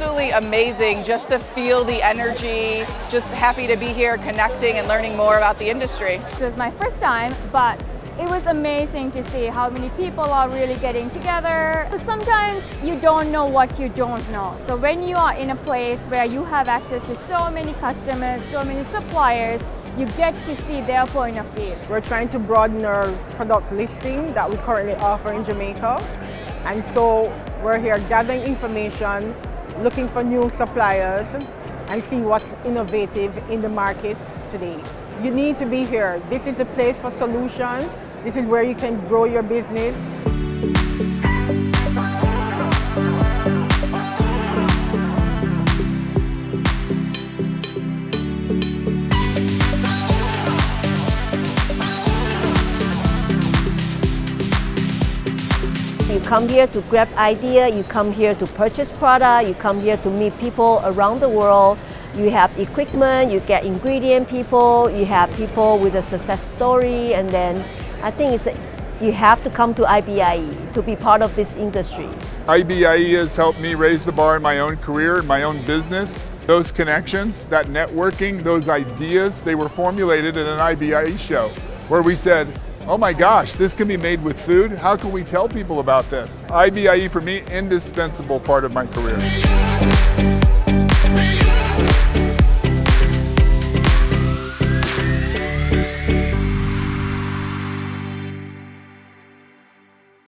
absolutely amazing just to feel the energy, just happy to be here connecting and learning more about the industry. It was my first time, but it was amazing to see how many people are really getting together. Sometimes you don't know what you don't know. So when you are in a place where you have access to so many customers, so many suppliers, you get to see their point of view. We're trying to broaden our product listing that we currently offer in Jamaica. And so we're here gathering information, looking for new suppliers, and see what's innovative in the market today. You need to be here. This is the place for solutions. This is where you can grow your business. You come here to grab idea, you come here to purchase product, you come here to meet people around the world. You have equipment, you get ingredient people, you have people with a success story, and then I think you have to come to IBIE to be part of this industry. IBIE has helped me raise the bar in my own career, in my own business. Those connections, that networking, those ideas, they were formulated at an IBIE show where we said, oh my gosh, this can be made with food. How can we tell people about this? IBIE for me, indispensable part of my career.